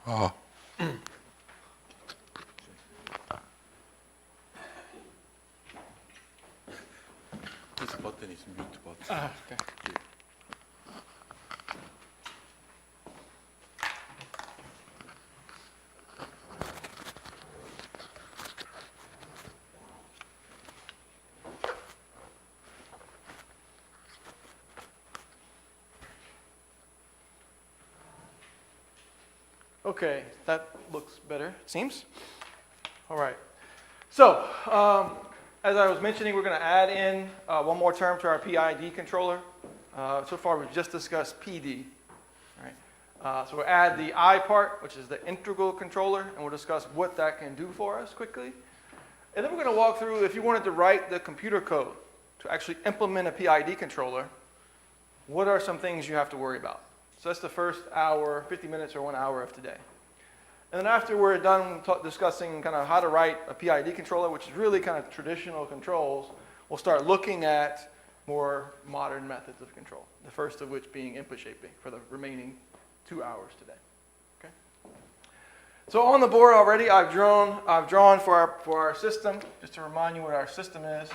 아, This button is mute button. 아, okay. Okay, that looks better, it seems. All right. So, as I was mentioning, we're going to add in one more term to our PID controller. So far, we've just discussed PD. Right? So we'll add the I part, which is the integral controller, and we'll discuss what that can do for us quickly. And then we're going to walk through, if you wanted to write the computer code to actually implement a PID controller, what are some things you have to worry about? So that's the first hour, 50 minutes or 1 hour of today. And then after we're done discussing kind of how to write a PID controller, which is really kind of traditional controls, we'll start looking at more modern methods of control, the first of which being input shaping for the remaining 2 hours today. Okay? So on the board already, I've drawn for our system, just to remind you what our system is.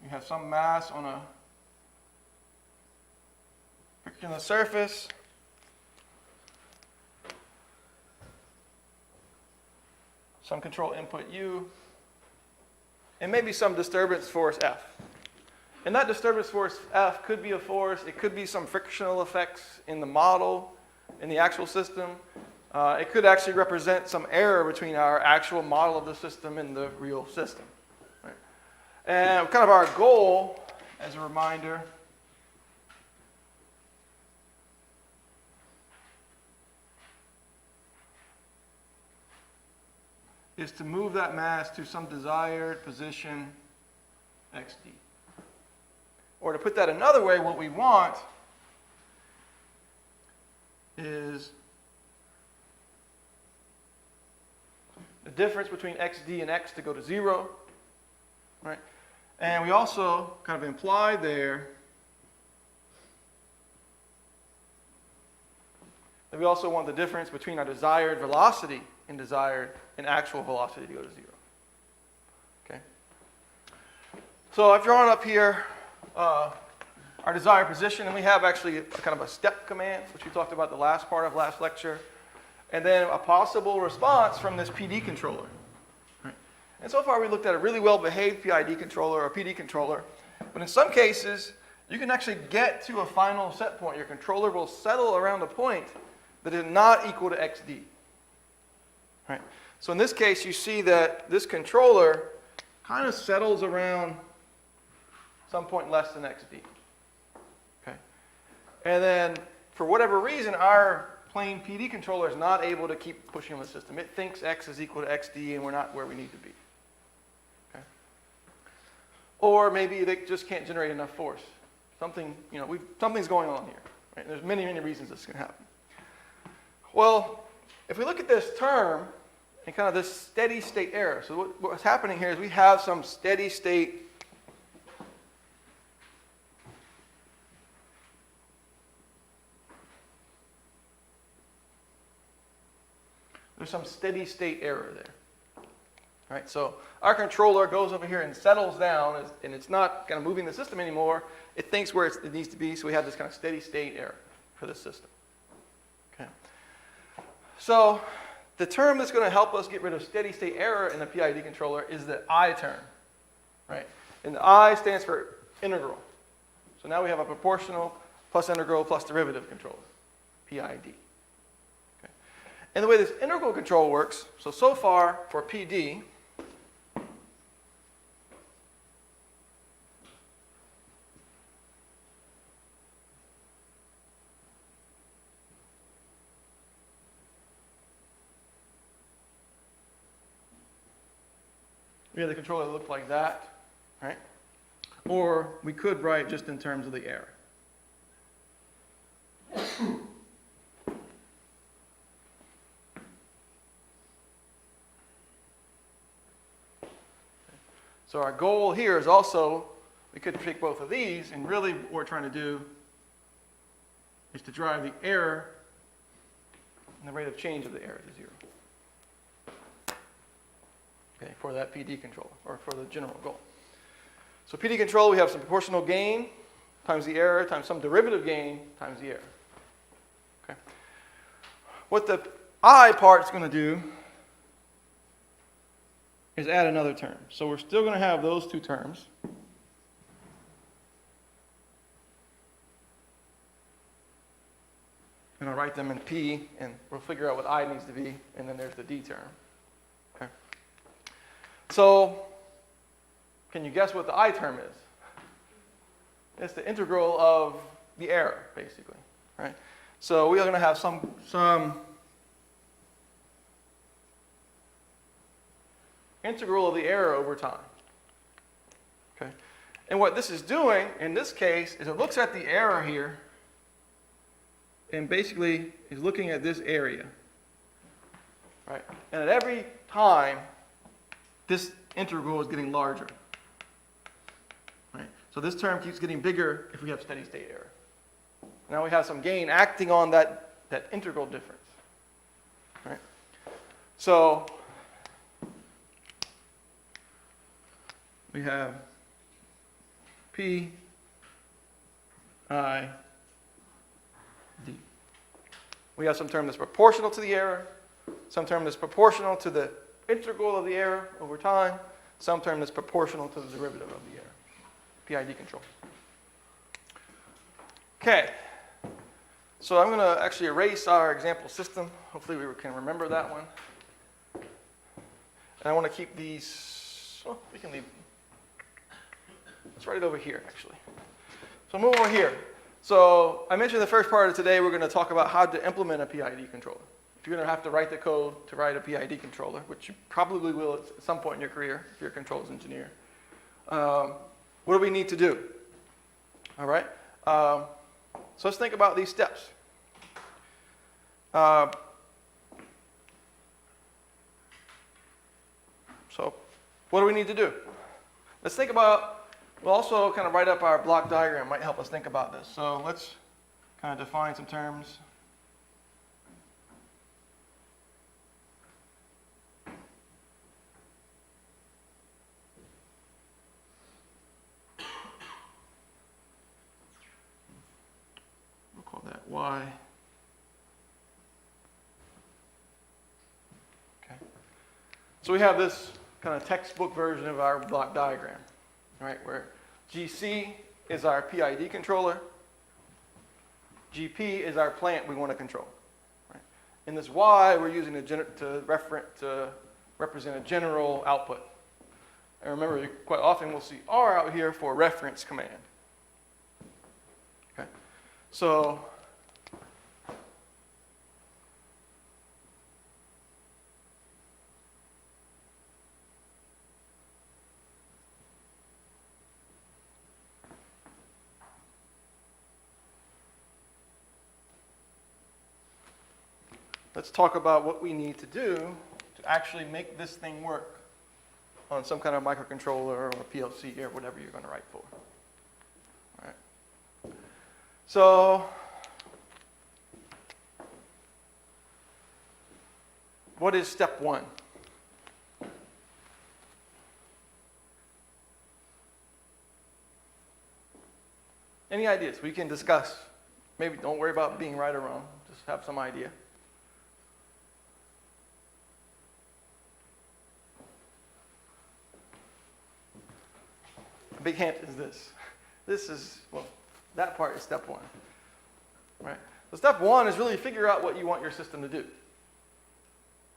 You have some mass on a frictionless surface. Some control input U, and maybe some disturbance force F. And that disturbance force F could be a force, it could be some frictional effects in the model, in the actual system. It could actually represent some error between our actual model of the system and the real system. Right? And kind of our goal, as a reminder, is to move that mass to some desired position xd. Or to put that another way, what we want is the difference between xd and x to go to 0. Right? And we also kind of imply there that we also want the difference between our desired velocity and actual velocity to go to 0. Okay? So I've drawn up here our desired position, and we have actually kind of a step command, which we talked about the last part of last lecture, and then a possible response from this PD controller. Right? And so far we looked at a really well-behaved PID controller or PD controller, but in some cases you can actually get to a final set point. Your controller will settle around a point that is not equal to xd. Right? So in this case, you see that this controller kind of settles around some point less than xd. Okay? And then, for whatever reason, our plain PD controller is not able to keep pushing the system. It thinks x is equal to xd, and we're not where we need to be. Okay? Or maybe they just can't generate enough force. Something's going on here. Right? There's many, many reasons this can happen. Well, if we look at this term and kind of this steady state error, so what's happening here is we have some steady state error there. All right, so our controller goes over here and settles down, and it's not kind of moving the system anymore. It thinks where it needs to be, so we have this kind of steady state error for the system. Okay. So the term that's going to help us get rid of steady state error in the PID controller is the I term, right? And the I stands for integral. So now we have a proportional plus integral plus derivative controller, PID. Okay. And the way this integral control works, so far for PD, we have the controller that looked like that, right? Or we could write just in terms of the error. So our goal here is also, we could pick both of these, and really what we're trying to do is to drive the error and the rate of change of the error to 0. Okay, for that PD controller, or for the general goal. So PD control, we have some proportional gain times the error times some derivative gain times the error. Okay. What the I part is going to do is add another term. So we're still going to have those two terms. And I'll write them in P, and we'll figure out what I needs to be, and then there's the D term. Okay. So, can you guess what the I term is? It's the integral of the error, basically, right? So we are going to have some integral of the error over time. Okay, and what this is doing in this case is it looks at the error here, and basically is looking at this area, right? And at every time, this integral is getting larger. Right? So this term keeps getting bigger if we have steady state error. Now we have some gain acting on that integral difference. Right? So we have P I D. We have some term that's proportional to the error, some term that's proportional to the integral of the error over time, some term that's proportional to the derivative of the error. PID control. Okay, so I'm going to actually erase our example system. Hopefully we can remember that one. And I want to keep these, well, we can leave. Let's write it over here, actually. So move over here. So I mentioned the first part of today, we're going to talk about how to implement a PID controller. If you're going to have to write the code to write a PID controller, which you probably will at some point in your career if you're a controls engineer, what do we need to do? All right. So let's think about these steps. So what do we need to do? Let's think about, we'll also kind of write up our block diagram, might help us think about this. So let's kind of define some terms. We'll call that Y. Okay. So we have this kind of textbook version of our block diagram, right? Where GC is our PID controller, GP is our plant we want to control. Right? In this Y, we're using to represent a general output. And remember, quite often we'll see R out here for reference command. Okay, so let's talk about what we need to do to actually make this thing work on some kind of microcontroller or PLC or whatever you're going to write for. All right. So what is step one? Any ideas? We can discuss. Maybe don't worry about being right or wrong. Just have some idea. Big hint is this. This is, well, that part is step one, right? So step one is really figure out what you want your system to do,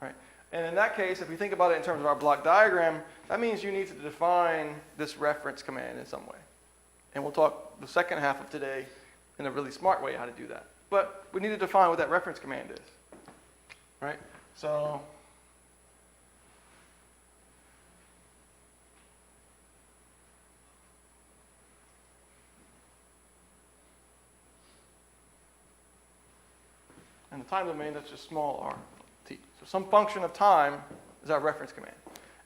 right? And in that case, if we think about it in terms of our block diagram, that means you need to define this reference command in some way. And we'll talk the second half of today in a really smart way how to do that. But we need to define what that reference command is, right? So in the time domain, that's just small r t. So some function of time is our reference command.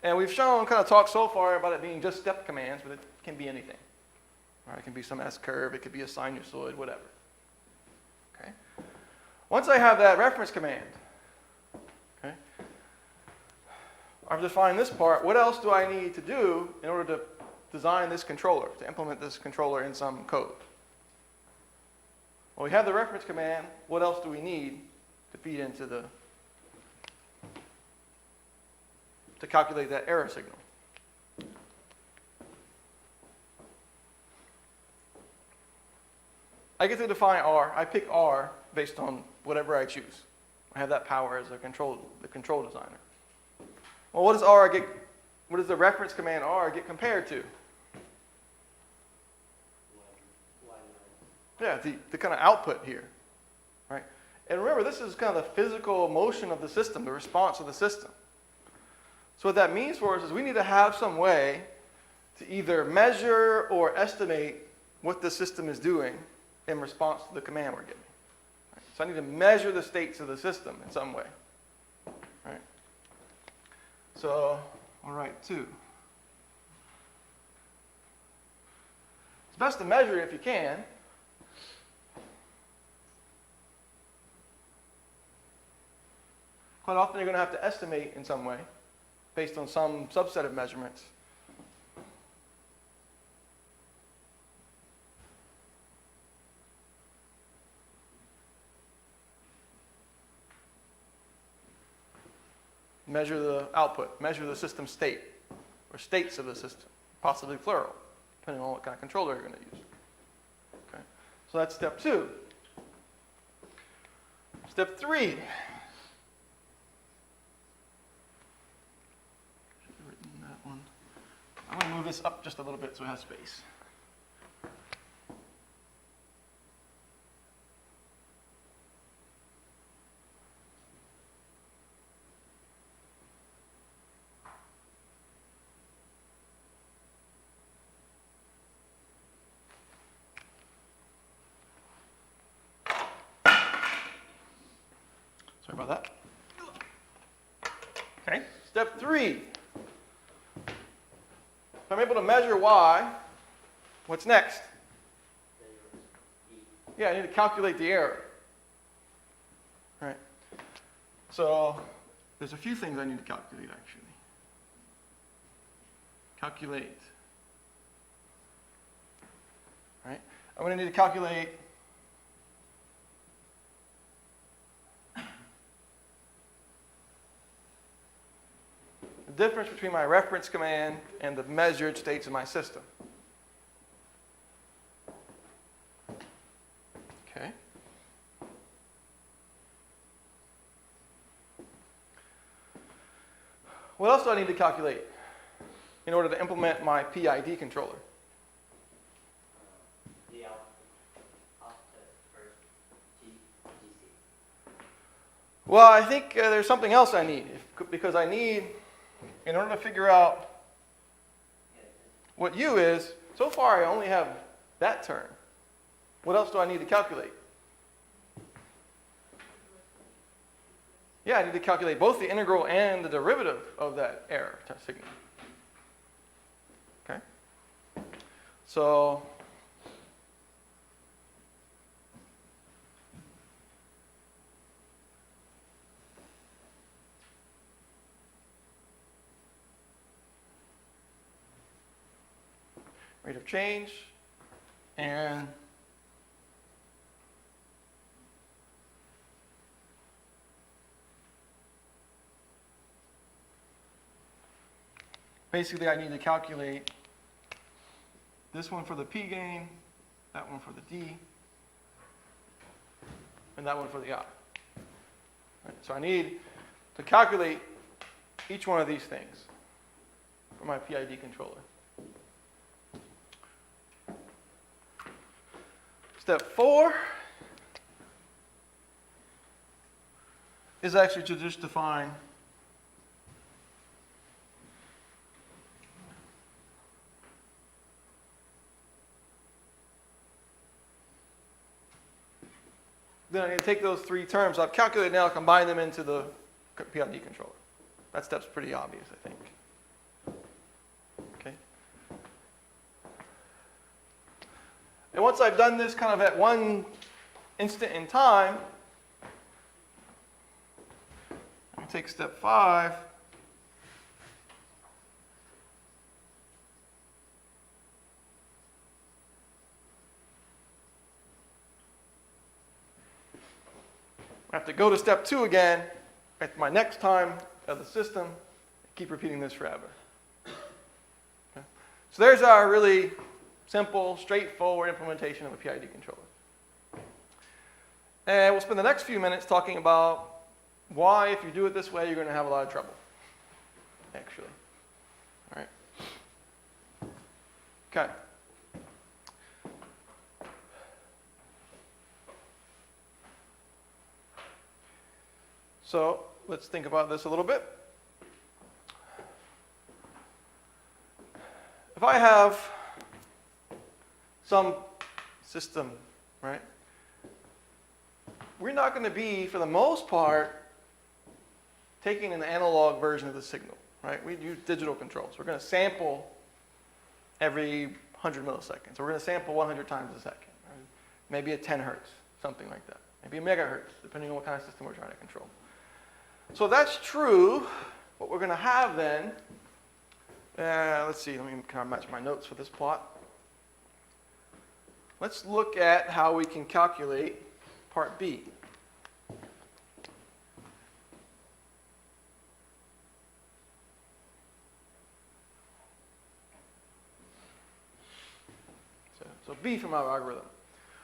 And we've shown, kind of talked so far about it being just step commands, but it can be anything. All right, it can be some S-curve, it could be a sinusoid, whatever. Okay. Once I have that reference command, I've defined this part. What else do I need to do in order to design this controller, to implement this controller in some code? Well, we have the reference command. What else do we need to feed into to calculate that error signal? I get to define R. I pick R based on whatever I choose. I have that power as the control designer. Well, what does the reference command R get compared to? Yeah, the kind of output here, right? And remember, this is kind of the physical motion of the system, the response of the system. So what that means for us is we need to have some way to either measure or estimate what the system is doing in response to the command we're getting. Right? So I need to measure the states of the system in some way. Right? So I'll write 2. It's best to measure it if you can. Quite often you're going to have to estimate in some way based on some subset of measurements. Measure the output, measure the system state, or states of the system, possibly plural, depending on what kind of controller you're going to use. Okay. So that's step 2. Step 3. Should have written that one. I'm going to move this up just a little bit so it has space. Sorry about that. Okay, step 3. If I'm able to measure Y, what's next? Yeah, I need to calculate the error. Right. So there's a few things I need to calculate, actually. Calculate. Right. I'm going to need to calculate the difference between my reference command and the measured states of my system. Okay. What else do I need to calculate in order to implement my PID controller? The output for DC. Well, I think there's something else I need, because I need, in order to figure out what U is, so far I only have that term. What else do I need to calculate? Yeah, I need to calculate both the integral and the derivative of that error signal. Okay? So rate of change and basically I need to calculate this one for the P gain, that one for the D, and that one for the I. Right, so I need to calculate each one of these things for my PID controller. Step 4 is actually to just define then I need to take those 3 terms I've calculated now, combine them into the PID controller. That step's pretty obvious, I think. Okay. And once I've done this kind of at one instant in time, I'm going to take step 5 I have to go to step 2 again at my next time of the system, keep repeating this forever. Okay. So there's our really simple, straightforward implementation of a PID controller. And we'll spend the next few minutes talking about why, if you do it this way, you're going to have a lot of trouble, actually. All right. Okay. So let's think about this a little bit. If I have some system, right, we're not going to be, for the most part, taking an analog version of the signal, right? We use digital controls. We're going to sample every 100 milliseconds. We're going to sample 100 times a second, right? Maybe at 10 hertz, something like that. Maybe a megahertz, depending on what kind of system we're trying to control. So if that's true, what we're going to have then, let's see, let me kind of match my notes for this plot. Let's look at how we can calculate part B. So B from our algorithm.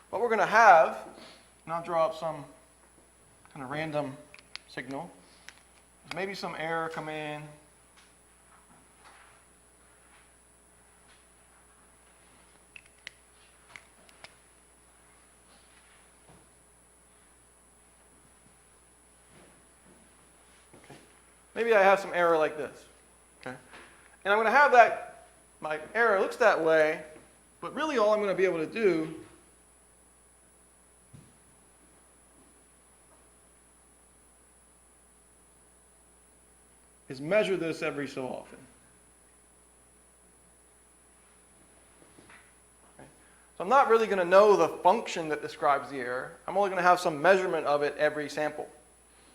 What we're going to have, and I'll draw up some kind of random signal. There's maybe some error come in. Okay. Maybe I have some error like this. Okay. And I'm going to have that, my error looks that way, but really all I'm going to be able to do is measure this every so often. Okay. So I'm not really going to know the function that describes the error. I'm only going to have some measurement of it every sample,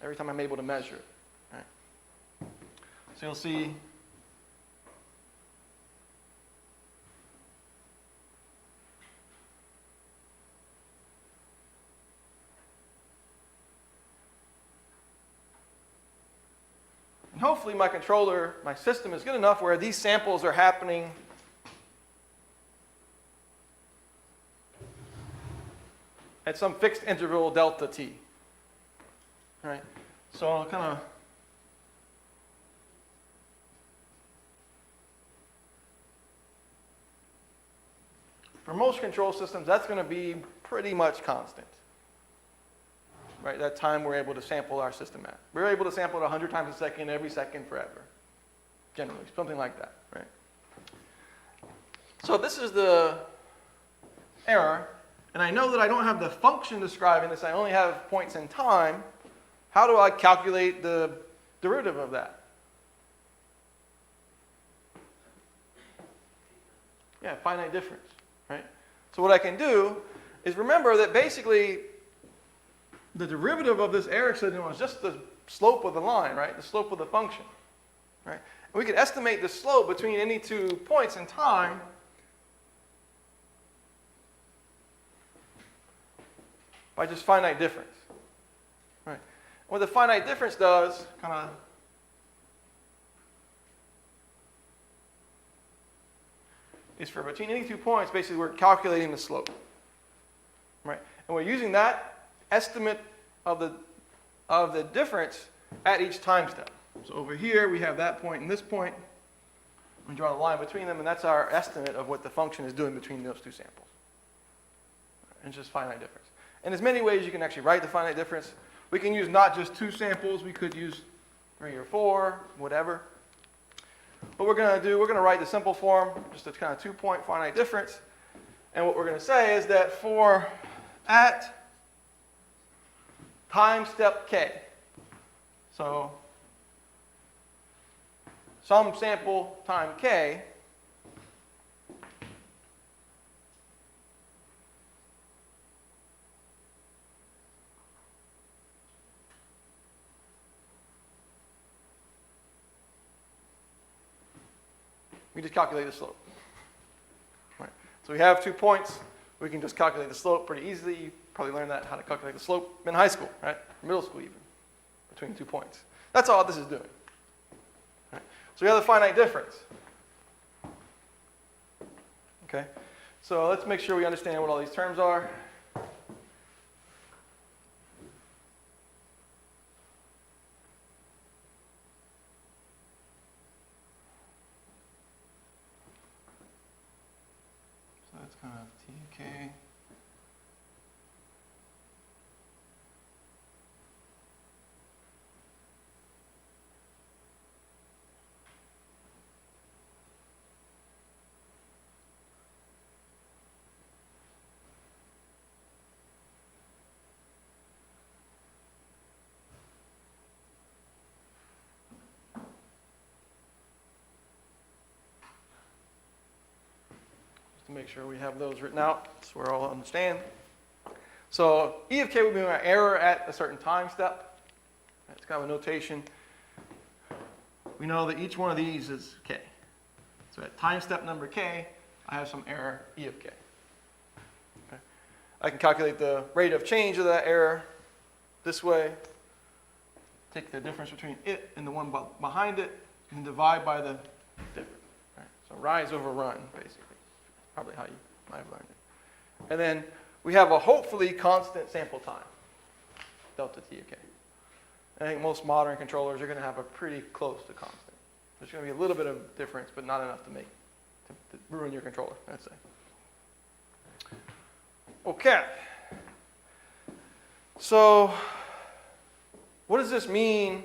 every time I'm able to measure it. Okay. So you'll see hopefully my controller, my system is good enough where these samples are happening at some fixed interval delta t. All right. So I'll kind of for most control systems, that's going to be pretty much constant. Right, that time we're able to sample our system at. We're able to sample it 100 times a second, every second, forever. Generally, something like that, right? So this is the error, and I know that I don't have the function describing this, I only have points in time. How do I calculate the derivative of that? Yeah, finite difference, right? So what I can do is remember that basically the derivative of this error signal is just the slope of the line, right? The slope of the function, right? And we can estimate the slope between any 2 points in time by just finite difference, right? And what the finite difference does, kind of, is for between any 2 points, basically we're calculating the slope, right? And we're using that estimate of the difference at each time step. So over here we have that point and this point. We draw the line between them, and that's our estimate of what the function is doing between those 2 samples. And it's just finite difference. And there's many ways you can actually write the finite difference. We can use not just 2 samples, we could use 3 or 4, whatever. What we're going to do, we're going to write the simple form, just a kind of 2-point finite difference. And what we're going to say is that for at time step k, so some sample time k, we just calculate the slope. Right. So we have 2 points. We can just calculate the slope pretty easily. probably learned that, how to calculate the slope in high school, right? Middle school even, between 2 points. That's all this is doing. Right? So we have the finite difference. Okay? So let's make sure we understand what all these terms are. So that's kind of TK. To make sure we have those written out so we're all understand. So E of k would be my error at a certain time step. It's kind of a notation. We know that each one of these is k. So at time step number k, I have some error E of k. Okay. I can calculate the rate of change of that error this way. Take the difference between it and the one behind it and divide by the difference. Right? So rise over run, basically. Probably how you might have learned it. And then we have a hopefully constant sample time, delta t of k. I think most modern controllers are going to have a pretty close to constant. There's going to be a little bit of difference, but not enough to ruin your controller, let's say. Okay. So what does this mean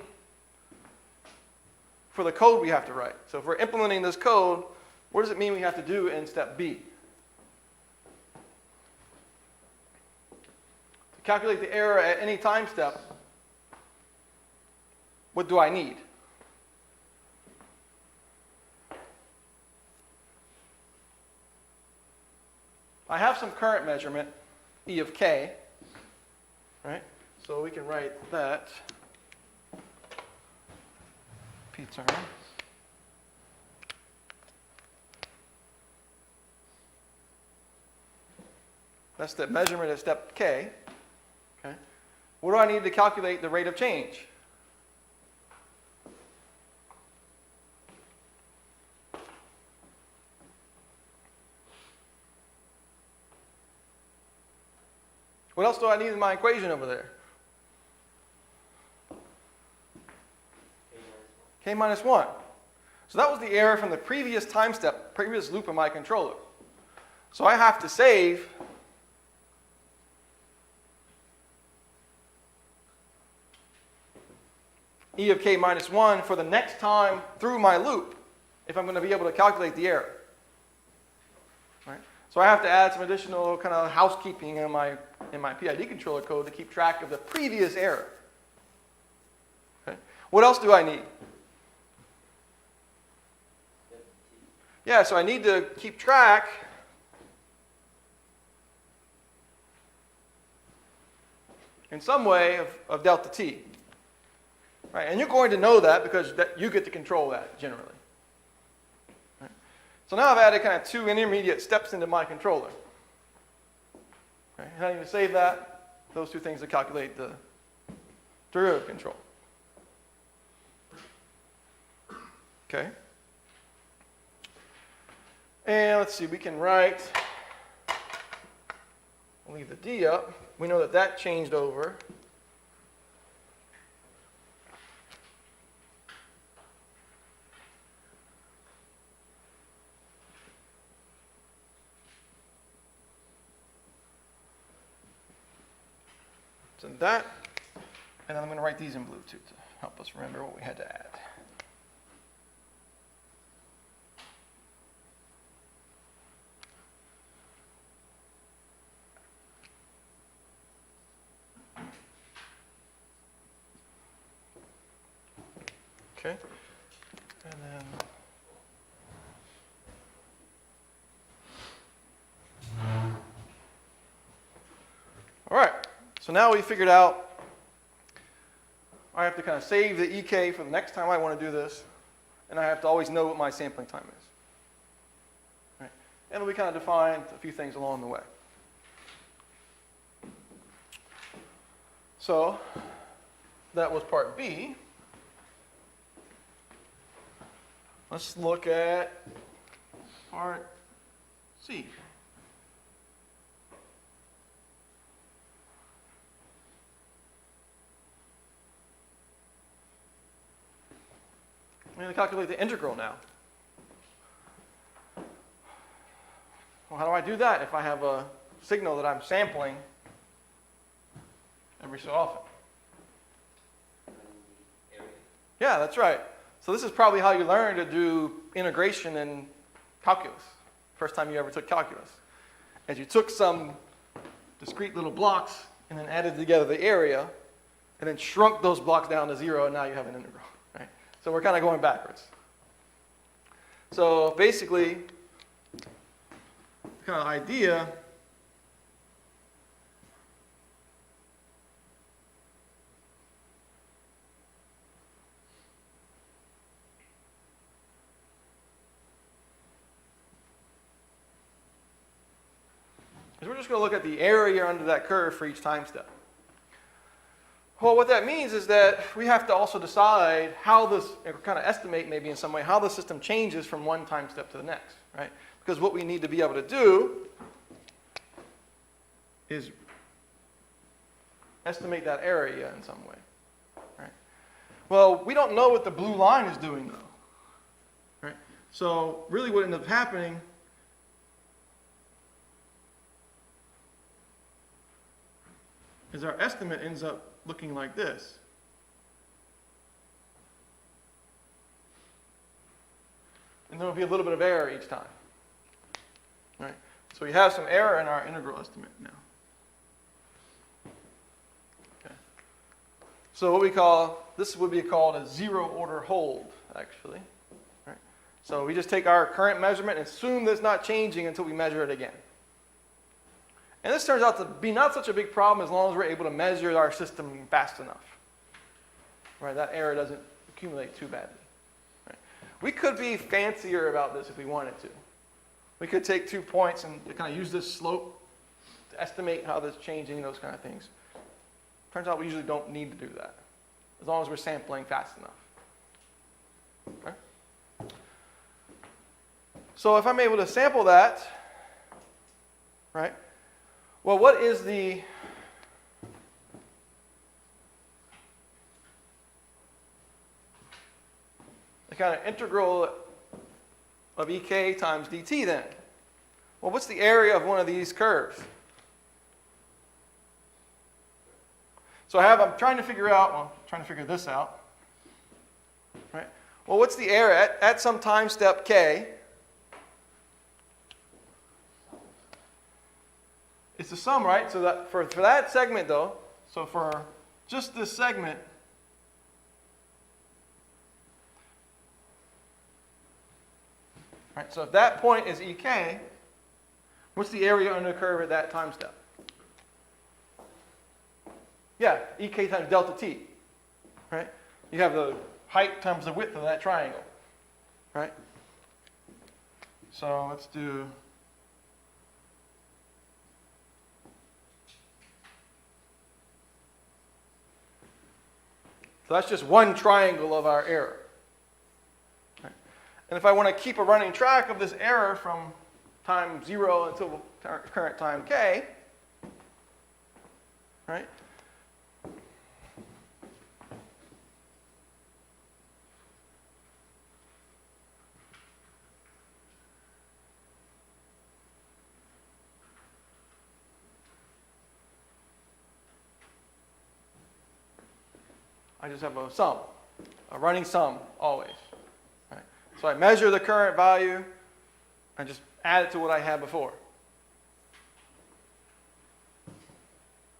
for the code we have to write? So if we're implementing this code, what does it mean we have to do in step B? To calculate the error at any time step, what do I need? I have some current measurement, E of k, right? So we can write that P term. That's the measurement at step k. Okay. What do I need to calculate the rate of change? What else do I need in my equation over there? K minus 1. So that was the error from the previous time step, previous loop of my controller. So I have to save E of k minus 1 for the next time through my loop if I'm going to be able to calculate the error. Right? So I have to add some additional kind of housekeeping in my PID controller code to keep track of the previous error. Okay? What else do I need? Yeah, so I need to keep track in some way of delta t. Right, and you're going to know that because you get to control that generally. Right. So now I've added kind of 2 intermediate steps into my controller. Okay, and I need to save that, those 2 things to calculate the derivative control. Okay. And let's see, we can write, we'll leave the D up. We know that that changed over. So that, and then I'm going to write these in blue too to help us remember what we had to add. Okay, and then all right. So now we figured out I have to kind of save the EK for the next time I want to do this, and I have to always know what my sampling time is. Right? And we kind of defined a few things along the way. So that was part B. Let's look at part C. I'm going to calculate the integral now. Well, how do I do that if I have a signal that I'm sampling every so often? Yeah, that's right. So this is probably how you learn to do integration in calculus. First time you ever took calculus. As you took some discrete little blocks and then added together the area and then shrunk those blocks down to 0, and now you have an integral. Right? So we're kind of going backwards. So basically, the kind of idea is we're just going to look at the area under that curve for each time step. Well, what that means is that we have to also decide how this, or kind of estimate maybe in some way, how the system changes from one time step to the next, right? Because what we need to be able to do is estimate that area in some way, right? Well, we don't know what the blue line is doing though, right? So really what ended up happening is our estimate ends up looking like this. And there will be a little bit of error each time. Right? So we have some error in our integral estimate now. Okay. So what we call, this would be called a zero order hold, actually. Right? So we just take our current measurement and assume that it's not changing until we measure it again. And this turns out to be not such a big problem as long as we're able to measure our system fast enough. Right? That error doesn't accumulate too badly. Right? We could be fancier about this if we wanted to. We could take 2 points and kind of use this slope to estimate how this is changing, those kind of things. Turns out we usually don't need to do that, as long as we're sampling fast enough. Okay? So if I'm able to sample that, right? Well, what is the kind of integral of EK times dt then? Well, what's the area of one of these curves? So I'm trying to figure this out. Right? Well, what's the area at some time step k? It's the sum, right? So that for that segment though, so for just this segment, right? So if that point is EK, what's the area under the curve at that time step? Yeah, EK times delta t, right? You have the height times the width of that triangle, right? So let's do. So that's just one triangle of our error. Right? And if I want to keep a running track of this error from time 0 until current time k, right? I just have a sum, a running sum always. Right? So I measure the current value and just add it to what I had before.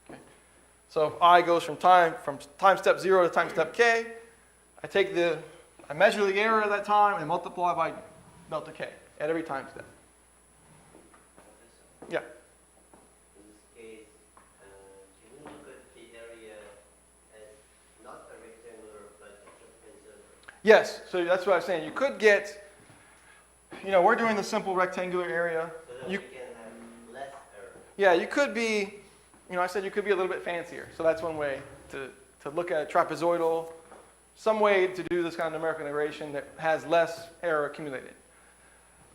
Okay. So if I goes from time step 0 to time step k, I measure the error at that time and multiply by delta k at every time step. Yeah. Yes, so that's what I was saying. You could get, we're doing the simple rectangular area. So that you can have less error. Yeah, you could be, I said you could be a little bit fancier. So that's one way to look at a trapezoidal, some way to do this kind of numerical integration that has less error accumulated.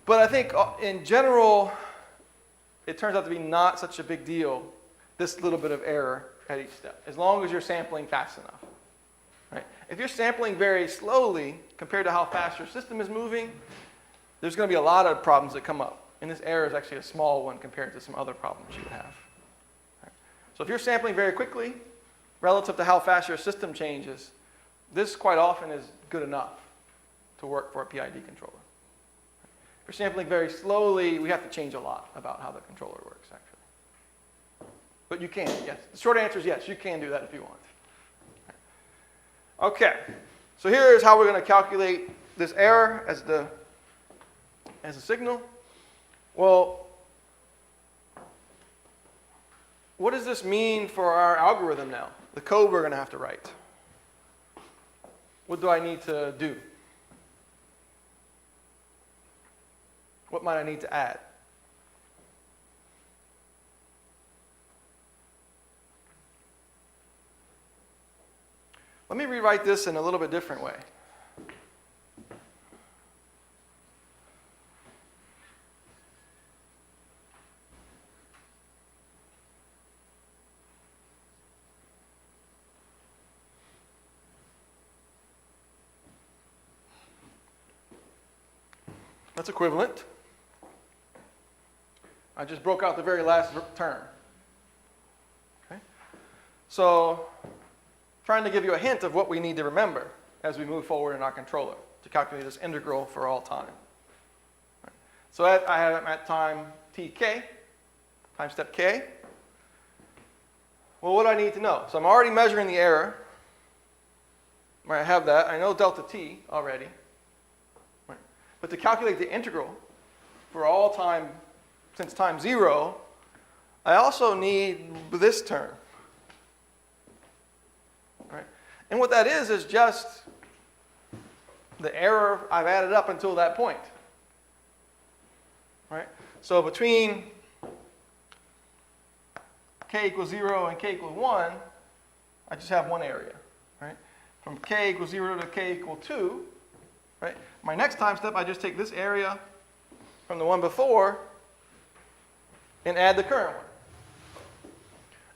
But I think in general, it turns out to be not such a big deal, this little bit of error at each step, as long as you're sampling fast enough. Right? If you're sampling very slowly compared to how fast your system is moving, there's going to be a lot of problems that come up. And this error is actually a small one compared to some other problems you would have. Right? So if you're sampling very quickly, relative to how fast your system changes, this quite often is good enough to work for a PID controller. If you're sampling very slowly, we have to change a lot about how the controller works, actually. But you can, yes. The short answer is yes, you can do that if you want. Okay, so here is how we're going to calculate this error as a signal. Well, what does this mean for our algorithm now? The code we're going to have to write. What do I need to do? What might I need to add? Let me rewrite this in a little bit different way. That's equivalent. I just broke out the very last term. Okay? So, trying to give you a hint of what we need to remember as we move forward in our controller to calculate this integral for all time. Right. So I have at time tk, time step k. Well, what do I need to know? So I'm already measuring the error. Right, I have that. I know delta t already. Right. But to calculate the integral for all time since time 0, I also need this term. Right? And what that is just the error I've added up until that point. Right? So between k equals 0 and k equals 1, I just have one area. Right? From k equals 0 to k equals 2, right? My next time step, I just take this area from the one before and add the current one.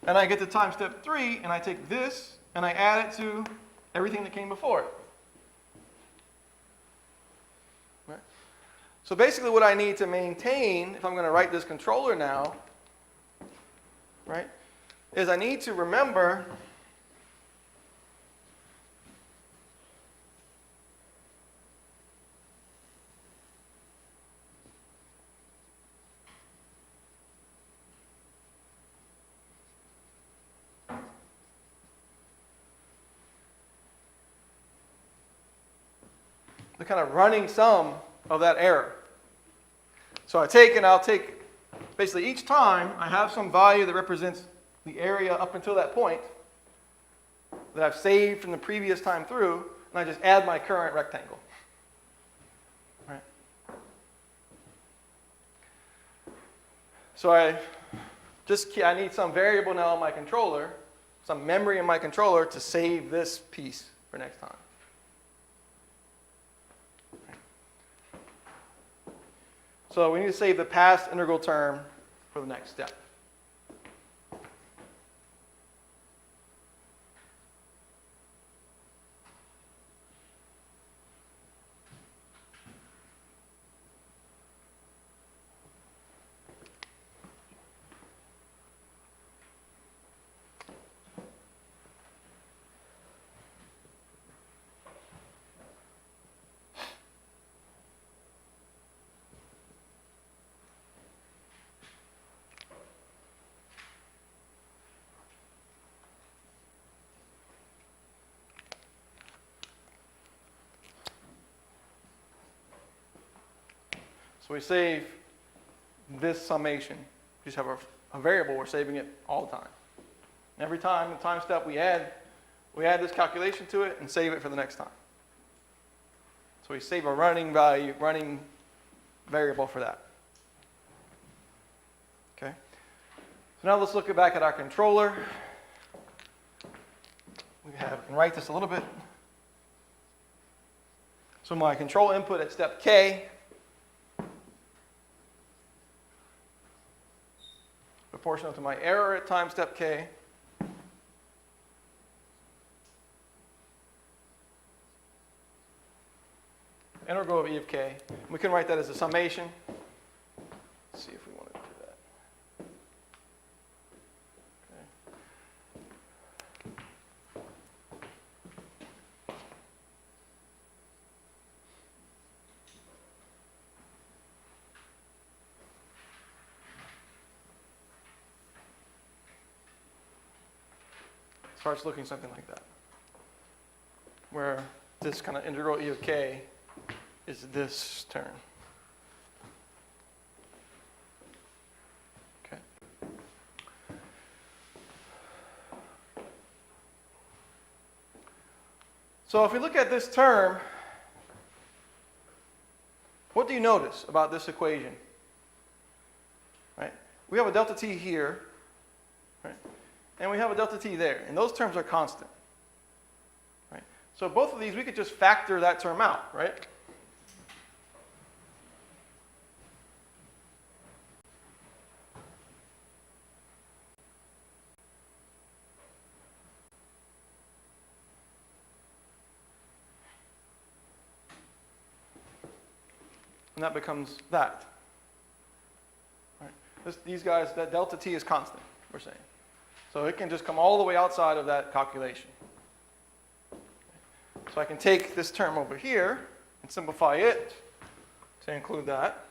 And I get to time step 3, and I take this, and I add it to everything that came before it. Right? So basically what I need to maintain, if I'm going to write this controller now, right, is I need to remember the kind of running sum of that error. So I'll take basically each time I have some value that represents the area up until that point that I've saved from the previous time through, and I just add my current rectangle. Right? So I need some variable now in my controller, some memory in my controller to save this piece for next time. So we need to save the past integral term for the next step. So we save this summation. We just have a variable, we're saving it all the time. And every time, the time step, we add this calculation to it and save it for the next time. So we save a running variable for that. Okay? So now let's look back at our controller. I can write this a little bit. So my control input at step K proportional to my error at time step K integral of E of K. We can write that as a summation. Let's see if we want to do that. Starts looking something like that, where this kind of integral E of K is this term. Okay. So if we look at this term, what do you notice about this equation? Right? We have a delta t here, right? And we have a delta t there, and those terms are constant. Right? So both of these, we could just factor that term out, right? And that becomes that. Right? These guys, that delta t is constant, we're saying. So it can just come all the way outside of that calculation. So I can take this term over here and simplify it to include that.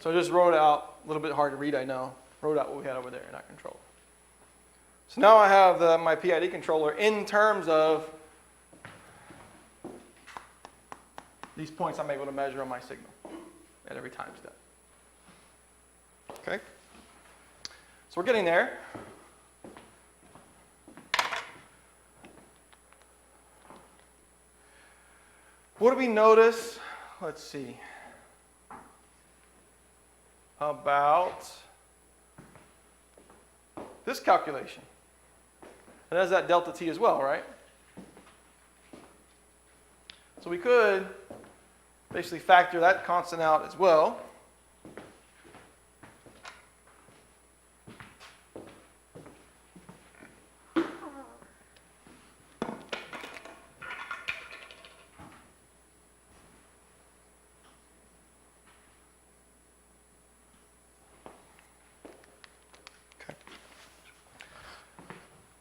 So I just wrote out, a little bit hard to read, I know, wrote out what we had over there in that controller. So now I have my PID controller in terms of these points I'm able to measure on my signal at every time step. Okay? So we're getting there. What do we notice? Let's see. About this calculation. It has that delta t as well, right? So we could basically factor that constant out as well.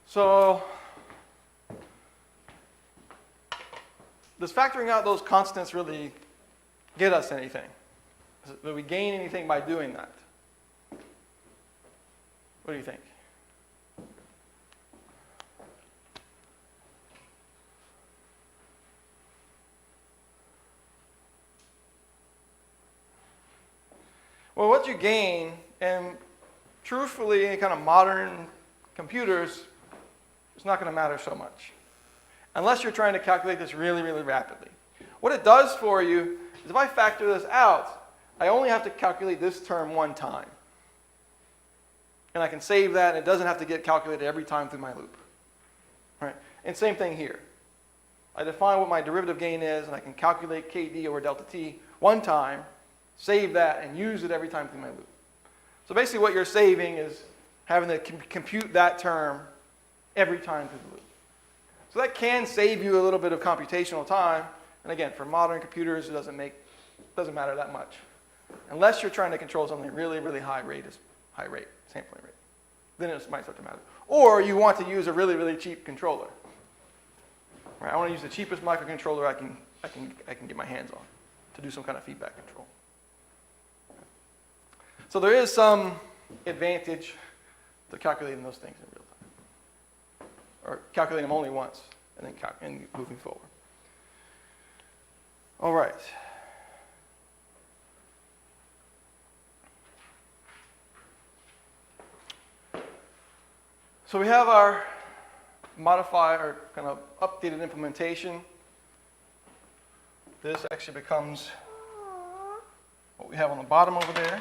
So does factoring out those constants really get us anything? Do we gain anything by doing that? What do you think? Well, what you gain, and truthfully, in kind of modern computers, it's not going to matter so much, unless you're trying to calculate this really, really rapidly. What it does for you is if I factor this out, I only have to calculate this term one time. And I can save that, and it doesn't have to get calculated every time through my loop. Right? And same thing here. I define what my derivative gain is, and I can calculate KD over delta t one time, save that, and use it every time through my loop. So basically what you're saving is having to compute that term every time through the loop. So that can save you a little bit of computational time. And again, for modern computers, it doesn't matter that much. Unless you're trying to control something really, really high rate, sampling rate. Then it might start to matter. Or you want to use a really, really cheap controller. Right? I want to use the cheapest microcontroller I can get my hands on to do some kind of feedback control. So there is some advantage to calculating those things in real time. Or calculating them only once, and then moving forward. All right. So we have our modifier, our kind of updated implementation. This actually becomes what we have on the bottom over there.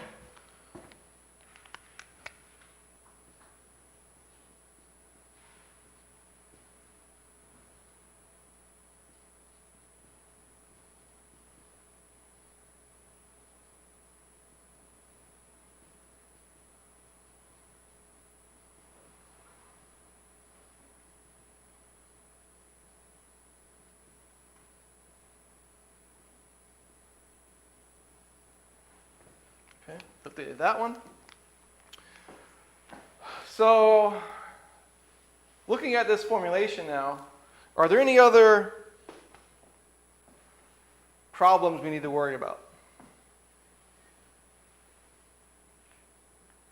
Okay, updated that one. So, looking at this formulation now, are there any other problems we need to worry about?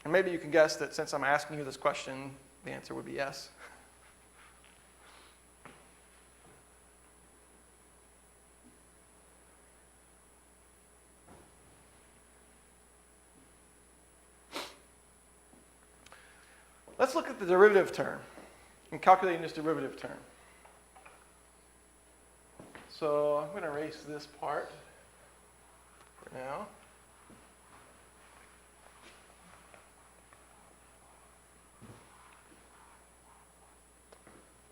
And maybe you can guess that since I'm asking you this question, the answer would be yes. Let's look at the derivative term and calculating this derivative term. So I'm going to erase this part for now.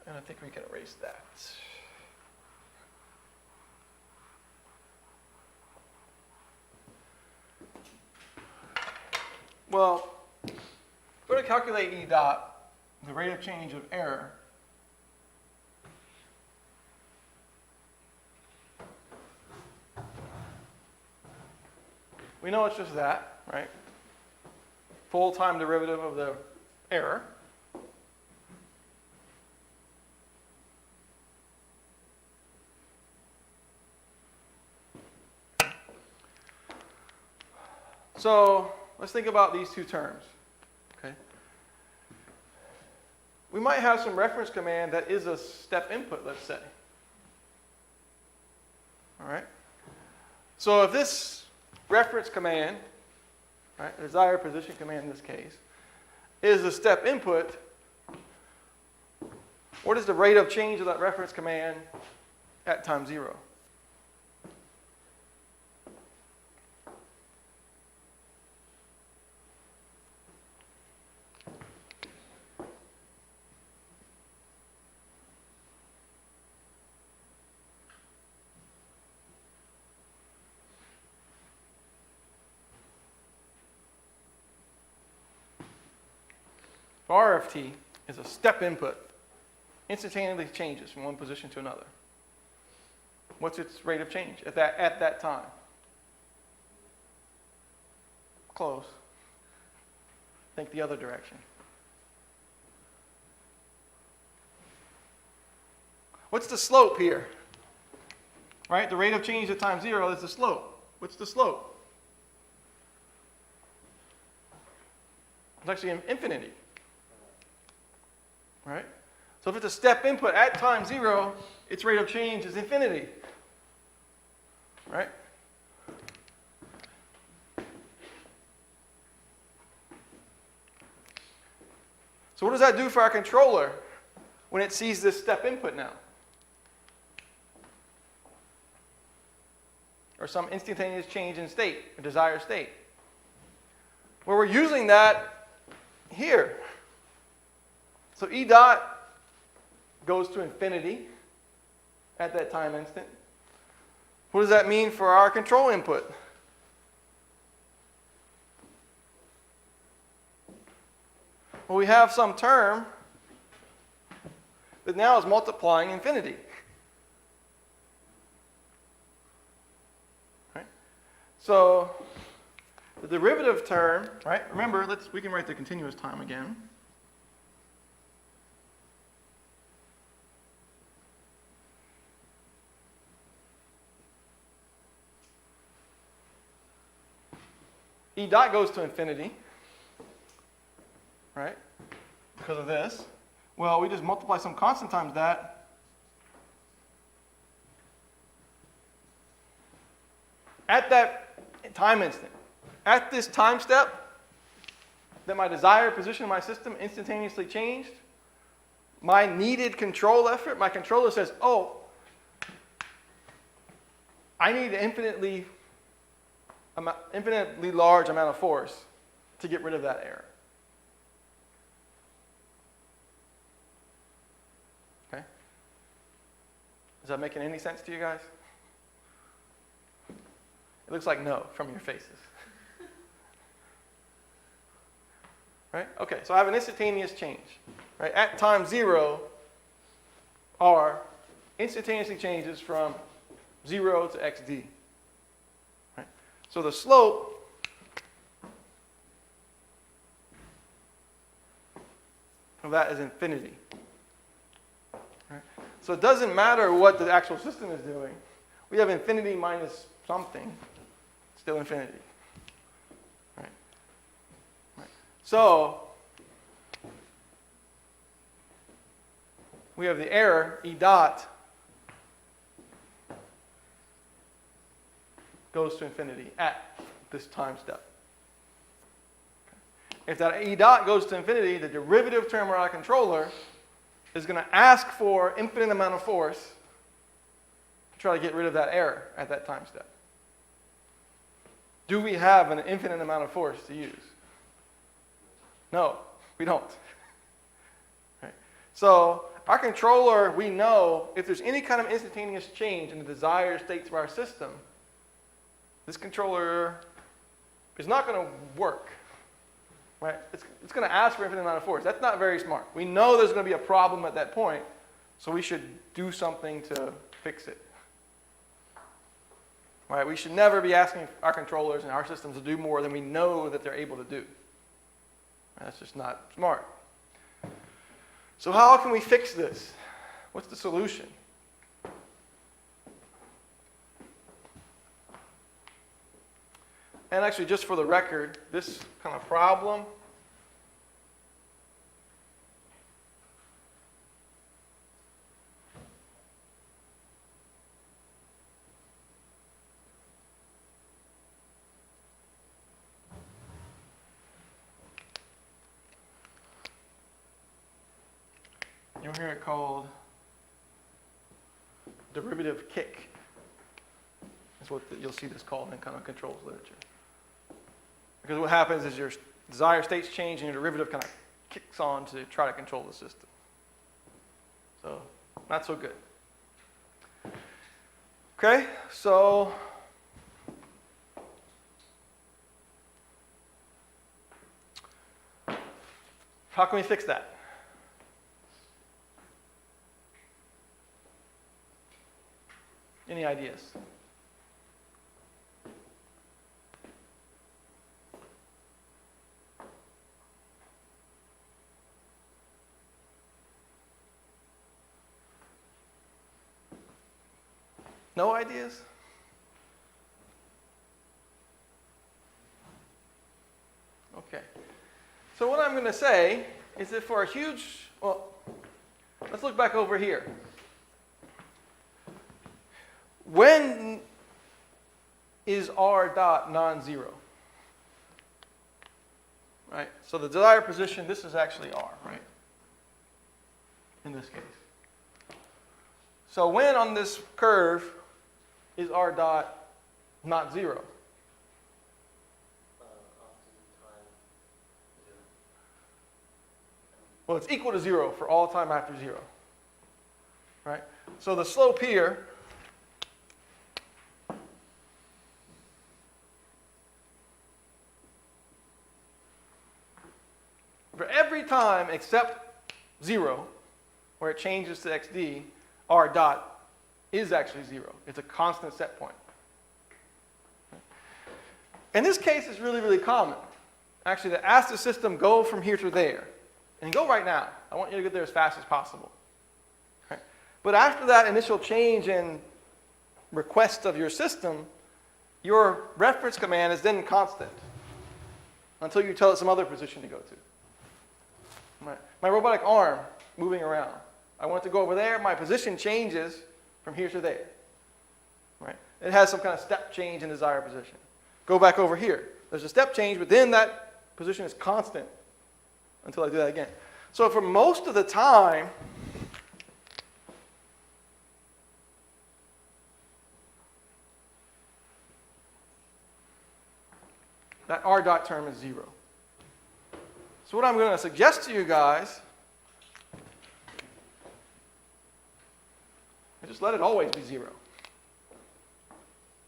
And I think we can erase that. Well, we're going to calculate E dot, the rate of change of error. We know it's just that, right? Full time derivative of the error. So let's think about these two terms. Okay. We might have some reference command that is a step input, let's say. All right. So if this reference command, right, desired position command in this case, is a step input, what is the rate of change of that reference command at time 0? RFT is a step input, instantaneously changes from one position to another. What's its rate of change at that time? Close. Think the other direction. What's the slope here? Right? The rate of change at time 0 is the slope. What's the slope? It's actually infinity. Right? So if it's a step input at time 0, its rate of change is infinity. Right? So what does that do for our controller when it sees this step input now? Or some instantaneous change in state, a desired state. Well, we're using that here. So E dot goes to infinity at that time instant. What does that mean for our control input? Well, we have some term that now is multiplying infinity. Right? So the derivative term, right? Remember, we can write the continuous time again. E dot goes to infinity, right? Because of this. Well, we just multiply some constant times that. At that time instant, at this time step that my desired position in my system instantaneously changed, my needed control effort, my controller says, oh, I need an infinitely large amount of force to get rid of that error. Okay? Is that making any sense to you guys? It looks like no from your faces. Right? Okay, so I have an instantaneous change. Right? At time 0, R instantaneously changes from 0 to xd. Right? So the slope of that is infinity. Right? So it doesn't matter what the actual system is doing. We have infinity minus something, still infinity. Right? Right. So we have the error, E dot, goes to infinity at this time step. If that E dot goes to infinity, the derivative term of our controller is going to ask for infinite amount of force to try to get rid of that error at that time step. Do we have an infinite amount of force to use? No, we don't. Right? So our controller, we know if there's any kind of instantaneous change in the desired states of our system, this controller is not going to work. Right? It's going to ask for infinite amount of force. That's not very smart. We know there's going to be a problem at that point, so we should do something to fix it. Right? We should never be asking our controllers and our systems to do more than we know that they're able to do. Right? That's just not smart. So how can we fix this? What's the solution? And actually, just for the record, this kind of problem you'll hear it called derivative kick. That's what you'll see this called in kind of controls literature. Because what happens is your desired states change and your derivative kind of kicks on to try to control the system. So, not so good. Okay, so how can we fix that? Any ideas? No ideas? Okay. So what I'm going to say is that for a huge, well, let's look back over here. When is R dot non-zero? Right? So the desired position, this is actually R, right? In this case. So when on this curve is R dot not zero? Well, it's equal to 0 for all time after 0. Right? So the slope here for every time except 0, where it changes to xd, R dot is actually 0. It's a constant set point. In this case, it's really, really common. Actually, to ask the system, go from here to there. And go right now. I want you to get there as fast as possible. Okay? But after that initial change in request of your system, your reference command is then constant until you tell it some other position to go to. My robotic arm moving around. I want it to go over there. My position changes from here to there. Right? It has some kind of step change in desired position. Go back over here. There's a step change, but then that position is constant until I do that again. So for most of the time, r dot term is 0. So what I'm going to suggest to you guys is just let it always be 0.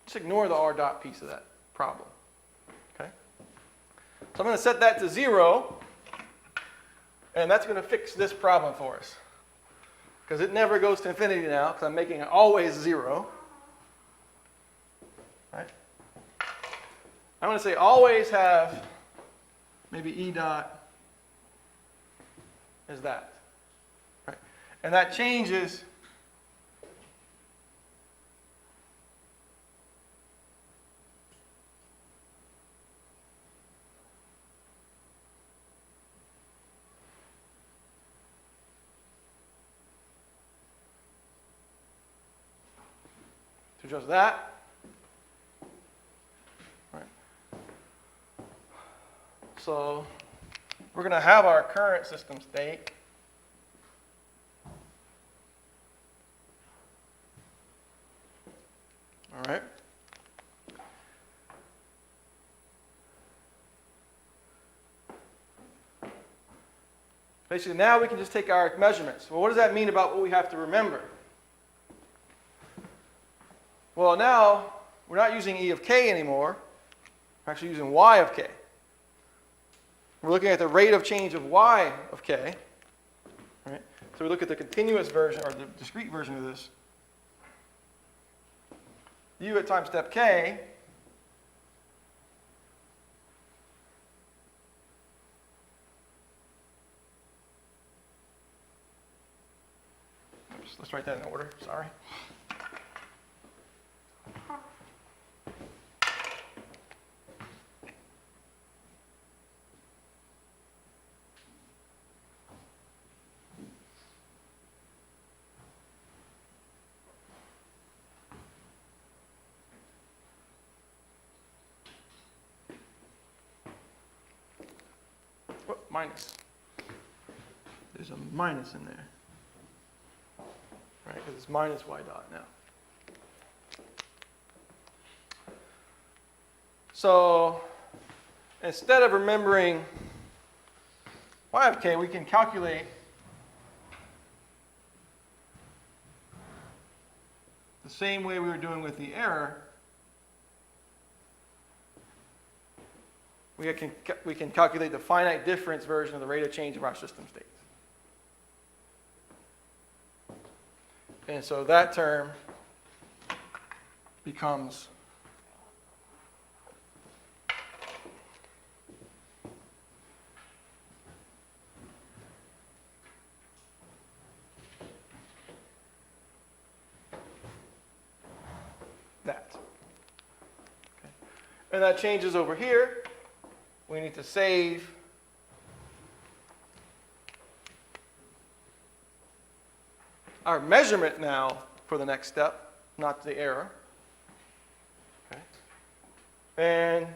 Just ignore the r dot piece of that problem. Okay? So I'm going to set that to 0, and that's going to fix this problem for us. Because it never goes to infinity now, because I'm making it always 0. Right? I'm going to say always have maybe E dot is that. Right? And that changes to just that. Right. So we're going to have our current system state. All right. Basically, now we can just take our measurements. Well, what does that mean about what we have to remember? Well, now we're not using E of k anymore. We're actually using y of k. We're looking at the rate of change of y of k. Right? So we look at the continuous version, or the discrete version of this. U at time step k let's write that in order, sorry. Minus. There's a minus in there. Right, because it's minus y dot now. So instead of remembering y of k, we can calculate the same way we were doing with the error. We can calculate the finite difference version of the rate of change of our system states. And so that term becomes that. Okay. And that changes over here. We need to save our measurement now for the next step, not the error. Okay. And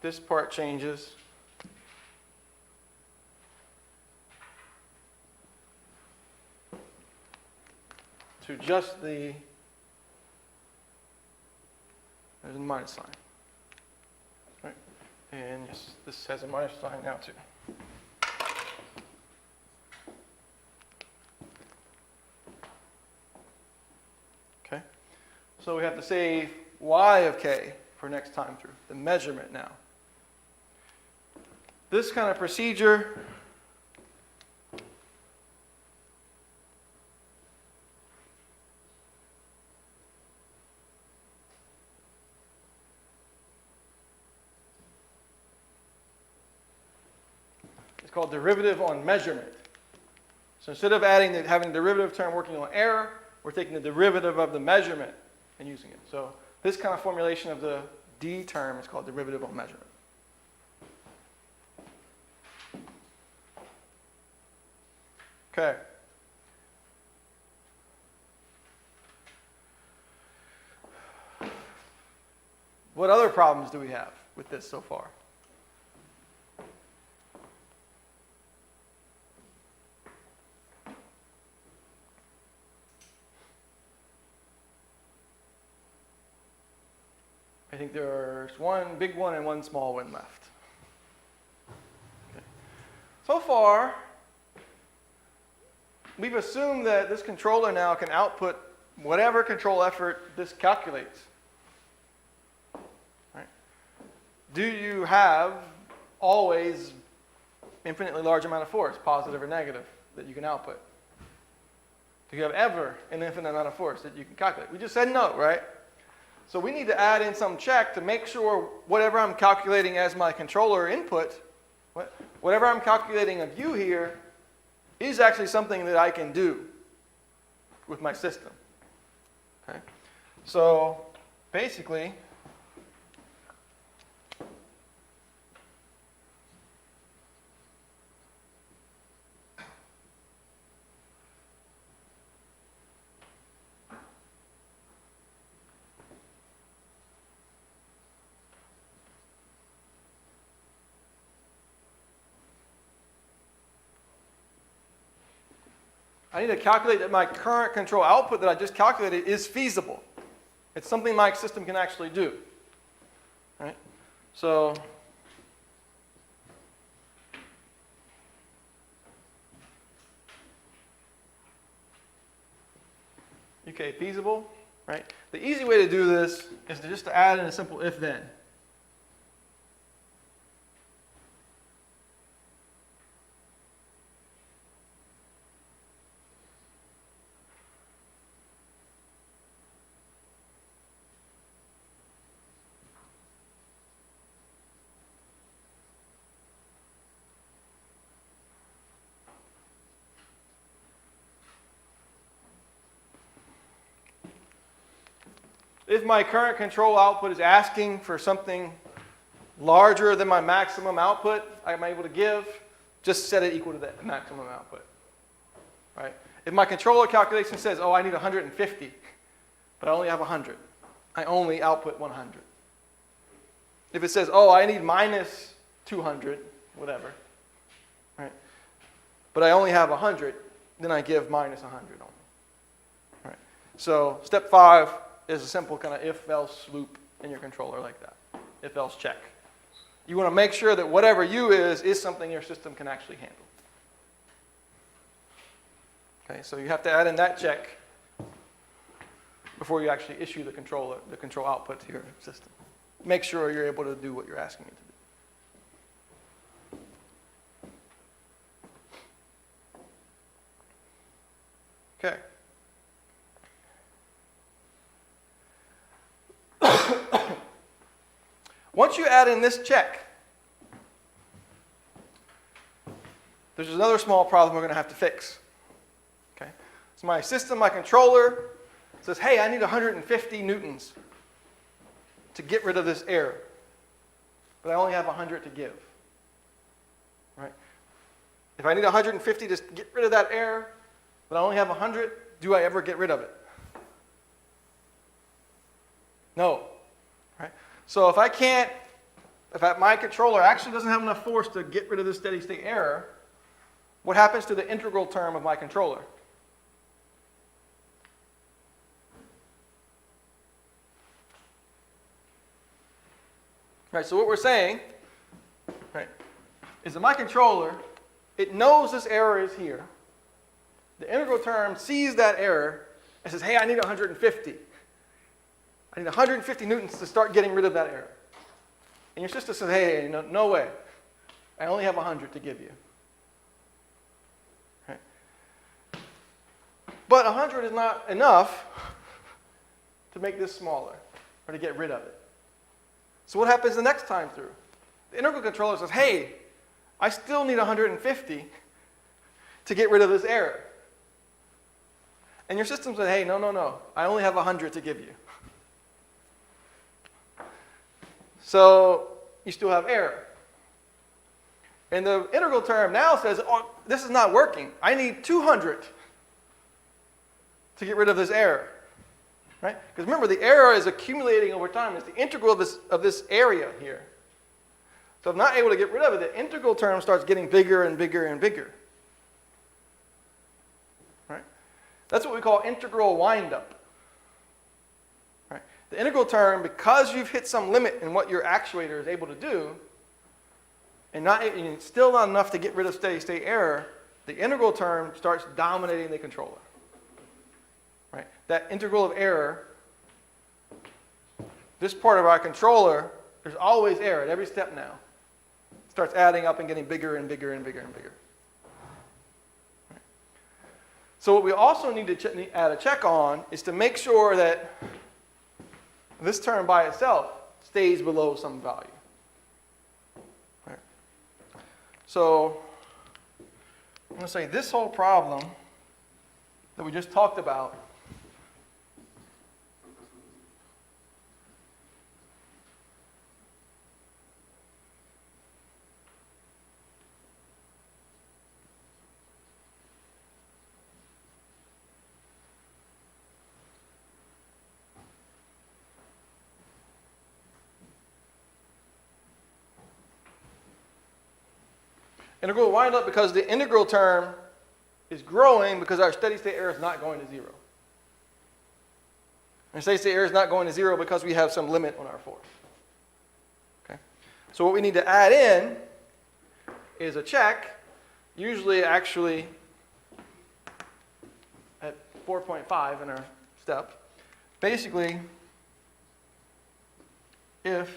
this part changes to just the, there's a minus sign. Right. And yes, this has a minus sign now too. Okay. So we have to save y of k for next time through, the measurement now. This kind of procedure is called derivative on measurement. So instead of having the derivative term working on error, we're taking the derivative of the measurement and using it. So this kind of formulation of the d term is called derivative on measurement. Okay. What other problems do we have with this so far? I think there's one big one and one small one left. so far, we've assumed that this controller now can output whatever control effort this calculates. Right? Do you have always infinitely large amount of force, positive or negative, that you can output? Do you have ever an infinite amount of force that you can calculate? We just said no, right? So we need to add in some check to make sure whatever I'm calculating as my controller input, whatever I'm calculating of u here, is actually something that I can do with my system. Okay? So basically, I need to calculate that my current control output that I just calculated is feasible. It's something my system can actually do. Right? So okay, feasible, right? The easy way to do this is just to add in a simple if-then. If my current control output is asking for something larger than my maximum output I'm able to give, just set it equal to that maximum output. Right? If my controller calculation says, oh, I need 150, but I only have 100, I only output 100. If it says, oh, I need minus 200, whatever, right? But I only have 100, then I give minus 100 only. Right? So step 5 is a simple kind of if-else loop in your controller like that. If-else check. You want to make sure that whatever u is something your system can actually handle. Okay, so you have to add in that check before you actually issue the control output to your system. Make sure you're able to do what you're asking it to do. Okay. Once you add in this check, there's another small problem we're going to have to fix. Okay? So my system, my controller, says, hey, I need 150 newtons to get rid of this error. But I only have 100 to give. Right? If I need 150 to get rid of that error, but I only have 100, do I ever get rid of it? No. Right? So if my controller actually doesn't have enough force to get rid of this steady state error, what happens to the integral term of my controller? Right, so what we're saying, right, is that my controller, it knows this error is here. The integral term sees that error and says, hey, I need 150. I need 150 newtons to start getting rid of that error. And your system says, hey, no way. I only have 100 to give you. Right? But 100 is not enough to make this smaller or to get rid of it. So what happens the next time through? The integral controller says, hey, I still need 150 to get rid of this error. And your system says, hey, no. I only have 100 to give you. So you still have error. And the integral term now says, oh, this is not working. I need 200 to get rid of this error. Right? Because remember, the error is accumulating over time. It's the integral of this area here. So if I'm not able to get rid of it, the integral term starts getting bigger and bigger and bigger. Right? That's what we call integral windup. Right? The integral term, because you've hit some limit in what your actuator is able to do, and still not enough to get rid of steady state error, the integral term starts dominating the controller. Right? That integral of error, this part of our controller, there's always error at every step now. It starts adding up and getting bigger and bigger and bigger and bigger. Right? So what we also need to add a check on is to make sure that this term by itself stays below some value. Right? So I'm going to say this whole problem that we just talked about integral will wind up because the integral term is growing because our steady state error is not going to zero. And steady state error is not going to zero because we have some limit on our force. Okay? So what we need to add in is a check, usually actually at 4.5 in our step. Basically, if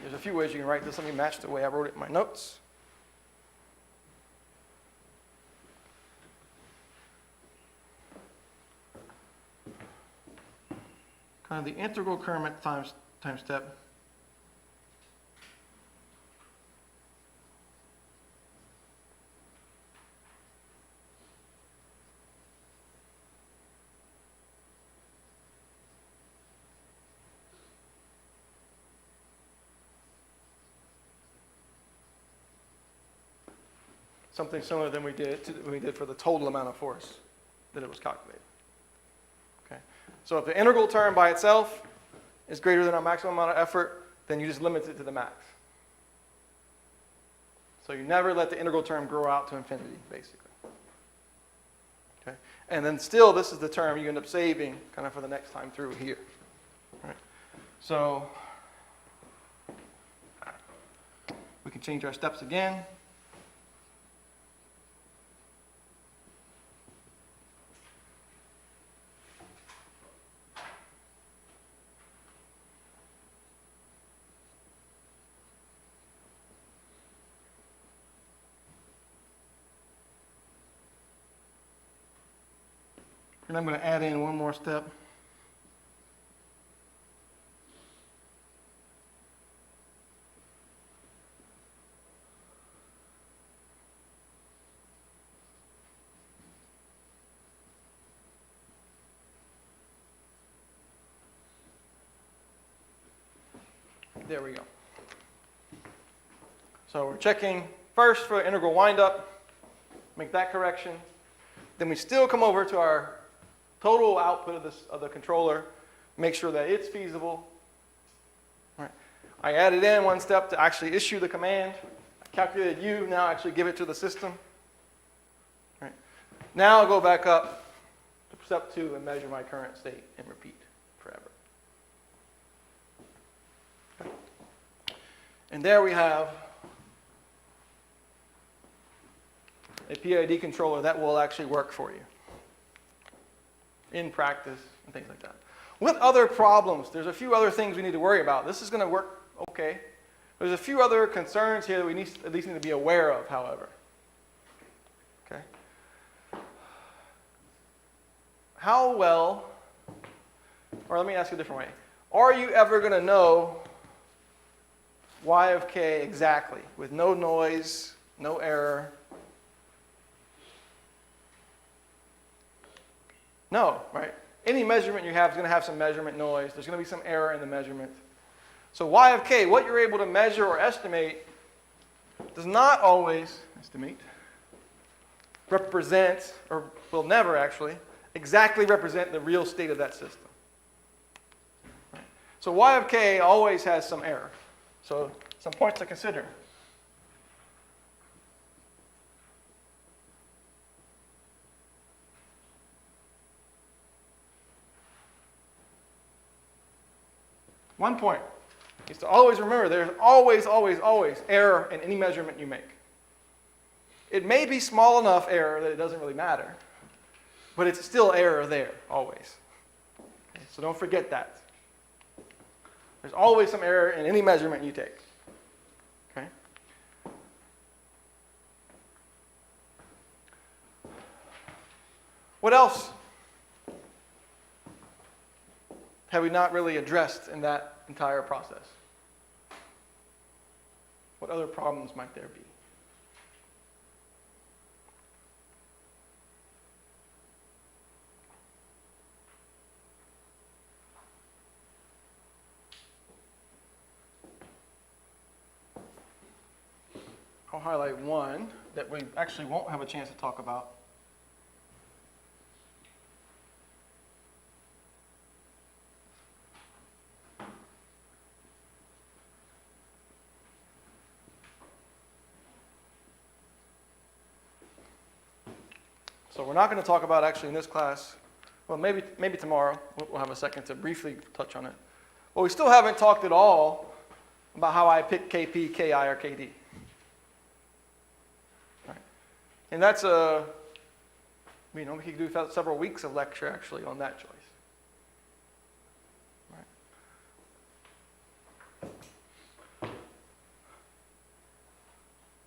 there's a few ways you can write this. Let me match the way I wrote it in my notes. Kind of the integral current time step. Something similar than we did for the total amount of force that it was calculated. Okay. So if the integral term by itself is greater than our maximum amount of effort, then you just limit it to the max. So you never let the integral term grow out to infinity, basically. Okay. And then still, this is the term you end up saving kind of for the next time through here. All right. So we can change our steps again. And I'm going to add in one more step. There we go. So we're checking first for integral windup, make that correction. Then we still come over to our total output of the controller, make sure that it's feasible. All right. I added in one step to actually issue the command. I calculated U, now actually give it to the system. All right. Now I'll go back up to step 2 and measure my current state and repeat forever. Okay. And there we have a PID controller that will actually work for you in practice and things like that. With other problems, there's a few other things we need to worry about. This is going to work okay. There's a few other concerns here that we at least need to be aware of, however. Okay. How well, or let me ask you a different way. Are you ever going to know y of k exactly with no noise, no error? No, right? Any measurement you have is going to have some measurement noise. There's going to be some error in the measurement. So y of k, what you're able to measure or estimate, does not always represent, or will never actually, exactly represent the real state of that system. Right? So y of k always has some error. So some points to consider. One point, is to always remember there's always, always, always error in any measurement you make. It may be small enough error that it doesn't really matter, but it's still error there, always. Okay, so don't forget that. There's always some error in any measurement you take. Okay? What else have we not really addressed in that entire process? What other problems might there be? I'll highlight one that we actually won't have a chance to talk about. So we're not going to talk about actually in this class. Well, maybe tomorrow we'll have a second to briefly touch on it. But we still haven't talked at all about how I pick KP, KI, or KD. Right. And that's we could do several weeks of lecture actually on that choice. Right.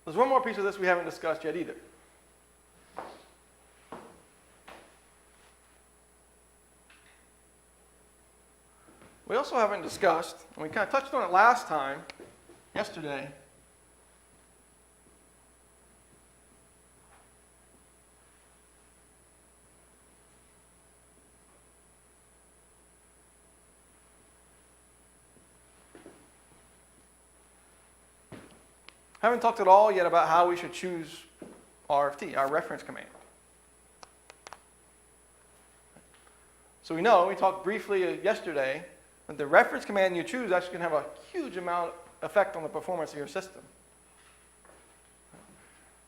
There's one more piece of this we haven't discussed yet either. We also haven't discussed, and we kind of touched on it last time, yesterday, haven't talked at all yet about how we should choose RFT, our reference command. So we talked briefly yesterday, that the reference command you choose actually can have a huge amount effect on the performance of your system.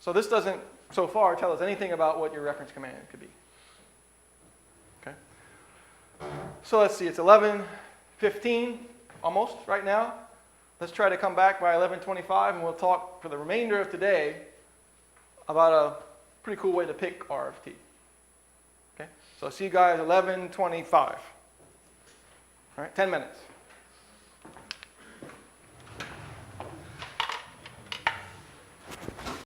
So this doesn't, so far, tell us anything about what your reference command could be. Okay. So let's see, it's 11:15 almost right now. Let's try to come back by 11:25, and we'll talk for the remainder of today about a pretty cool way to pick RFT. Okay. So see you guys 11:25. All right, 10 minutes.